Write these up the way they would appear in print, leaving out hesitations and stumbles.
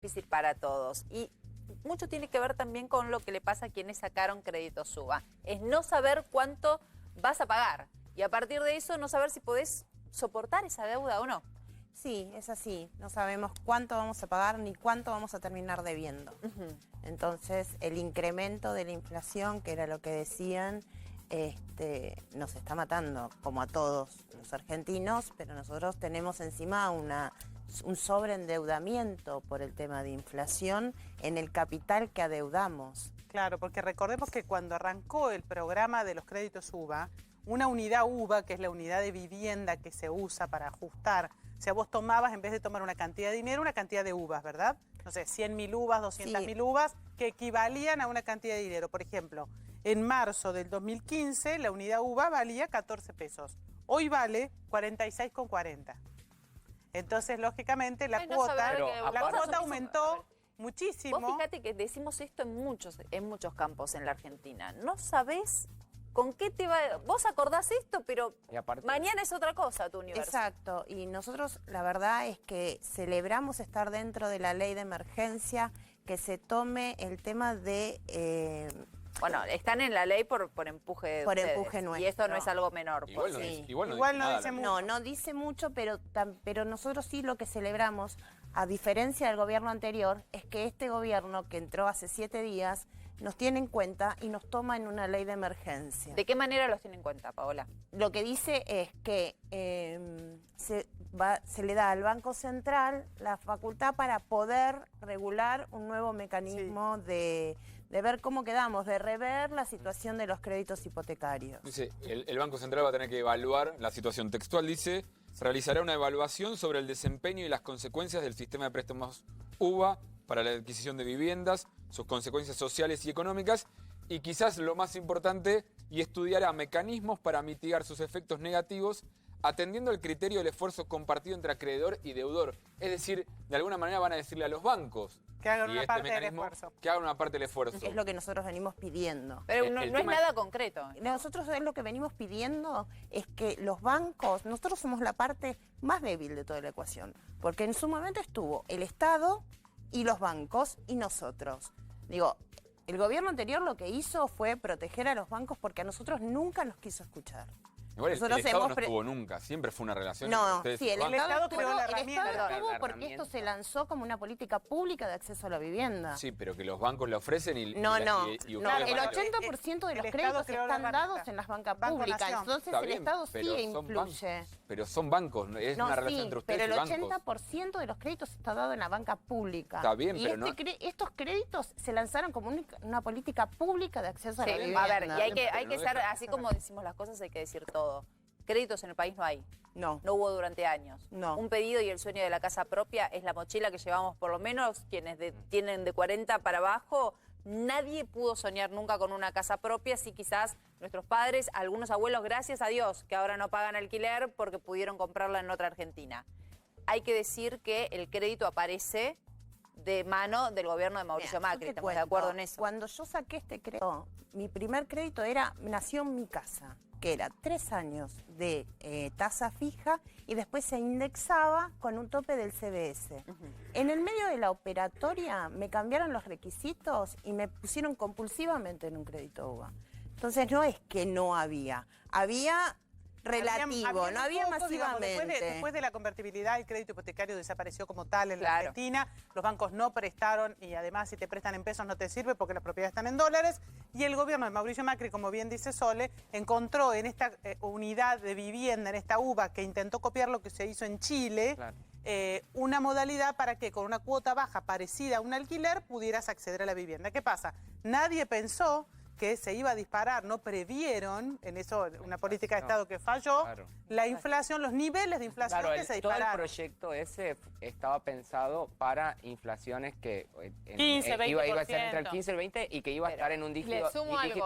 difícil para todos. Y mucho tiene que ver también con lo que le pasa a quienes sacaron crédito SUBA. Es no saber cuánto vas a pagar. Y a partir de eso no saber si podés soportar esa deuda o no. Sí, es así. No sabemos cuánto vamos a pagar ni cuánto vamos a terminar debiendo. Entonces, el incremento de la inflación, que era lo que decían, nos está matando, como a todos los argentinos, pero nosotros tenemos encima un sobreendeudamiento por el tema de inflación en el capital que adeudamos. Claro, porque recordemos que cuando arrancó el programa de los créditos UVA, una unidad UVA, que es la unidad de vivienda que se usa para ajustar, o sea, vos tomabas, en vez de tomar una cantidad de dinero, una cantidad de uvas, ¿verdad? No sé, 100.000 uvas, 200.000 uvas, que equivalían a una cantidad de dinero. Por ejemplo, en marzo del 2015, la unidad UVA valía 14 pesos. Hoy vale 46,40. Entonces, lógicamente, la cuota aumentó muchísimo. Vos fíjate que decimos esto en muchos campos en la Argentina. No sabés con qué te va... Vos acordás esto, pero mañana es otra cosa tu universo. Exacto. Y nosotros, la verdad es que celebramos estar dentro de la ley de emergencia, que se tome el tema de... Bueno, están en la ley por empuje de por ustedes. Empuje nuestro. Y esto no es algo menor. Igual, no dice mucho. No dice mucho, pero nosotros sí lo que celebramos, a diferencia del gobierno anterior, es que este gobierno que entró hace 7 días nos tiene en cuenta y nos toma en una ley de emergencia. ¿De qué manera los tiene en cuenta, Paola? Lo que dice es que se le da al Banco Central la facultad para poder regular un nuevo mecanismo de ver cómo quedamos, de rever la situación de los créditos hipotecarios. Dice, el Banco Central va a tener que evaluar la situación textual, dice, realizará una evaluación sobre el desempeño y las consecuencias del sistema de préstamos UVA para la adquisición de viviendas, sus consecuencias sociales y económicas, y quizás lo más importante, y estudiará mecanismos para mitigar sus efectos negativos, atendiendo el criterio del esfuerzo compartido entre acreedor y deudor. Es decir, de alguna manera van a decirle a los bancos que hagan una parte del esfuerzo. Que hagan una parte del esfuerzo. Es lo que nosotros venimos pidiendo. Pero no es nada concreto. Nosotros lo que venimos pidiendo es que los bancos, nosotros somos la parte más débil de toda la ecuación, porque en su momento estuvo el Estado y los bancos y nosotros. Digo, el gobierno anterior lo que hizo fue proteger a los bancos porque a nosotros nunca nos quiso escuchar. Igual el Estado no estuvo nunca, siempre fue una relación entre ustedes. Sí, el Estado creó la herramienta. El Estado estuvo porque esto se lanzó como una política pública de acceso a la vivienda. Sí, pero que los bancos le ofrecen y... No, y el 80% de los créditos están dados en las bancas públicas, entonces el Estado sí influye. Pero son bancos, es una relación entre ustedes y bancos. Pero el 80% de los créditos está dado en la banca pública. Está bien, y pero estos créditos se lanzaron como una política pública de acceso a la vivienda. A ver, y hay que ser, así como decimos las cosas, hay que decir todo. Créditos en el país no hay. No. No hubo durante años. No. Un pedido y el sueño de la casa propia es la mochila que llevamos por lo menos quienes tienen de 40 para abajo. Nadie pudo soñar nunca con una casa propia, sí quizás nuestros padres, algunos abuelos, gracias a Dios, que ahora no pagan alquiler porque pudieron comprarla en otra Argentina. Hay que decir que el crédito aparece de mano del gobierno de Mauricio Macri, ¿estamos de acuerdo en eso? Cuando yo saqué este crédito, mi primer crédito nació en mi casa, que era 3 años de tasa fija y después se indexaba con un tope del CBS. En el medio de la operatoria me cambiaron los requisitos y me pusieron compulsivamente en un crédito UVA. Entonces no es que no había relativo, no había masivamente. Digamos, después de la convertibilidad, el crédito hipotecario desapareció como tal en la Argentina. Los bancos no prestaron y además si te prestan en pesos no te sirve porque las propiedades están en dólares. Y el gobierno de Mauricio Macri, como bien dice Sole, encontró en esta unidad de vivienda, en esta UVA, que intentó copiar lo que se hizo en Chile, una modalidad para que con una cuota baja parecida a un alquiler pudieras acceder a la vivienda. ¿Qué pasa? Nadie pensó que se iba a disparar, no previeron, en eso una política de Estado que falló, la inflación, los niveles de inflación que se dispararon. Todo el proyecto ese estaba pensado para inflaciones que 15, 20%. Iba a ser entre el 15 y el 20 y que iba a estar en un dígito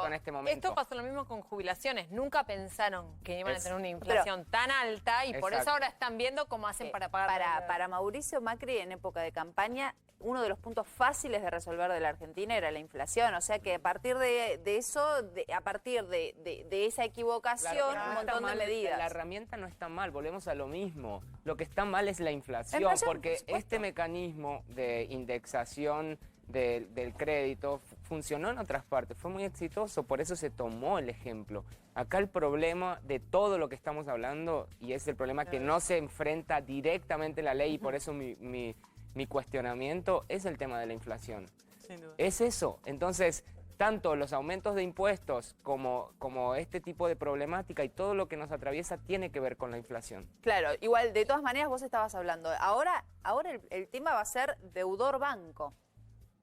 en este momento. Esto pasó lo mismo con jubilaciones. Nunca pensaron que iban a tener una inflación tan alta y por eso ahora están viendo cómo hacen para pagar. Para Mauricio Macri en época de campaña uno de los puntos fáciles de resolver de la Argentina era la inflación. O sea que a partir de eso, a partir de esa equivocación, Claro, un no está montón de mal, medidas. La herramienta no está mal, volvemos a lo mismo. Lo que está mal es la inflación, Por porque supuesto. este mecanismo de indexación del crédito funcionó en otras partes, fue muy exitoso, por eso se tomó el ejemplo. Acá el problema de todo lo que estamos hablando, y es el problema que no se enfrenta directamente la ley, y por eso mi cuestionamiento es el tema de la inflación. Sin duda. Es eso. Entonces, tanto los aumentos de impuestos como este tipo de problemática y todo lo que nos atraviesa tiene que ver con la inflación. Claro, igual, de todas maneras vos estabas hablando. Ahora el tema va a ser deudor banco.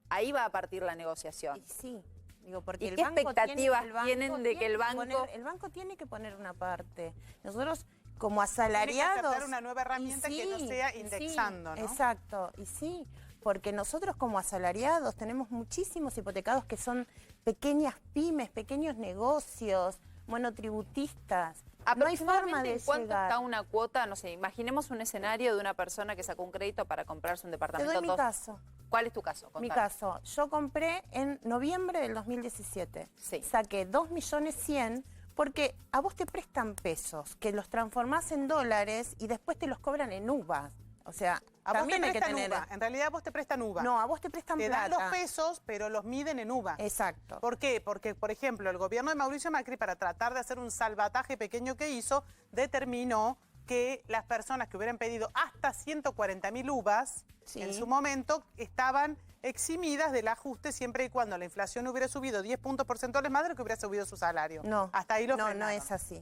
Ahí va a partir la negociación. Y sí, digo, porque ¿Y el qué banco expectativas el banco tienen de que el tiene banco... el banco tiene que poner una parte. Nosotros, como Tiene que asalariados... aceptar una nueva herramienta y que no sí, sea y indexando, sí, ¿no? Exacto, y sí, porque nosotros como asalariados tenemos muchísimos hipotecados que son pequeñas pymes, pequeños negocios, monotributistas. No hay forma de ¿En cuánto llegar. está una cuota? No sé, imaginemos un escenario de una persona que sacó un crédito para comprarse un Te departamento. doy mi caso. ¿Cuál es tu caso? Mi Contame. caso, yo compré en noviembre del 2017. Sí. Saqué 2.100.000 porque a vos te prestan pesos, que los transformás en dólares y después te los cobran en uvas. O sea, A vos te también hay que prestan tener... uva. En realidad a vos te prestan uva. No, a vos te prestan Te dan plata. los pesos, pero los miden en uva. Exacto. ¿Por qué? Porque, por ejemplo, el gobierno de Mauricio Macri, para tratar de hacer un salvataje pequeño que hizo, determinó que las personas que hubieran pedido hasta 140.000 uvas, Sí. en su momento, estaban eximidas del ajuste siempre y cuando la inflación hubiera subido 10 puntos porcentuales más de lo que hubiera subido su salario. No, Hasta ahí lo no, frenaron.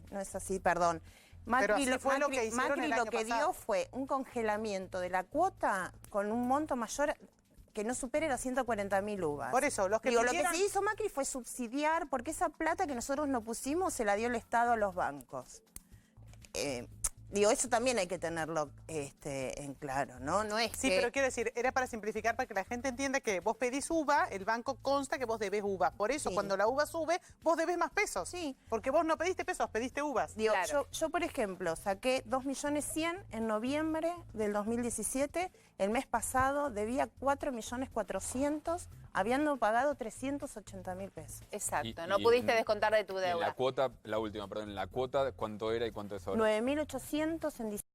no es así, perdón. Pero así fue lo que hicieron Macri el lo año que pasado. dio fue un congelamiento de la cuota con un monto mayor que no supere las 140.000 uvas. Por eso, los que Digo, pidieron- lo que se hizo Macri fue subsidiar, porque esa plata que nosotros no pusimos se la dio el Estado a los bancos. Digo, eso también hay que tenerlo en claro, ¿no? No es Sí, que... pero quiero decir, era para simplificar, para que la gente entienda que vos pedís uva, el banco consta que vos debés uva. Por eso, Sí. cuando la uva sube, vos debés más pesos. Sí. Porque vos no pediste pesos, pediste uvas. Digo, Claro. yo, por ejemplo, saqué 2.100.000 en noviembre del 2017. El mes pasado debía 4.400.000, habiendo pagado 380.000 pesos. Exacto, Y- no y pudiste en- descontar de tu Y en deuda. la cuota, la última, perdón, en la cuota, ¿cuánto era y cuánto es ahora? 9.800 en diciembre.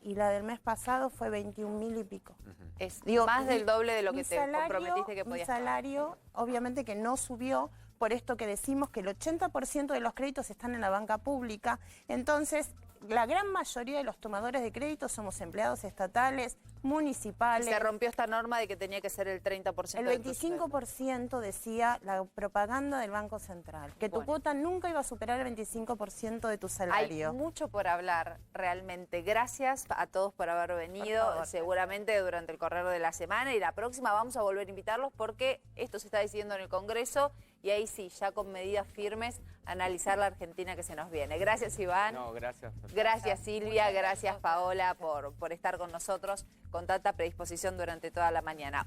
Y la del mes pasado fue 21.000 y pico. Es Digo, más del mi- doble de lo mi que te salario- comprometiste que Mi podías pagar. salario, obviamente que no subió, por esto que decimos que el 80% de los créditos están en la banca pública. Entonces, la gran mayoría de los tomadores de créditos somos empleados estatales, Y municipales. se rompió esta norma de que tenía que ser el 30%. El de tu sueldo. 25% decía la propaganda del Banco Central, que tu Bueno. cuota nunca iba a superar el 25% de tu Hay salario. mucho por hablar, realmente. Gracias a todos por haber venido. Por favor. Seguramente durante el correr de la semana y la próxima vamos a volver a invitarlos porque esto se está decidiendo en el Congreso y ahí sí, ya con medidas firmes, analizar la Argentina que se nos viene. Gracias, Iván. No, gracias. Gracias, Silvia. Gracias, Paola, por estar con nosotros con tanta predisposición durante toda la mañana.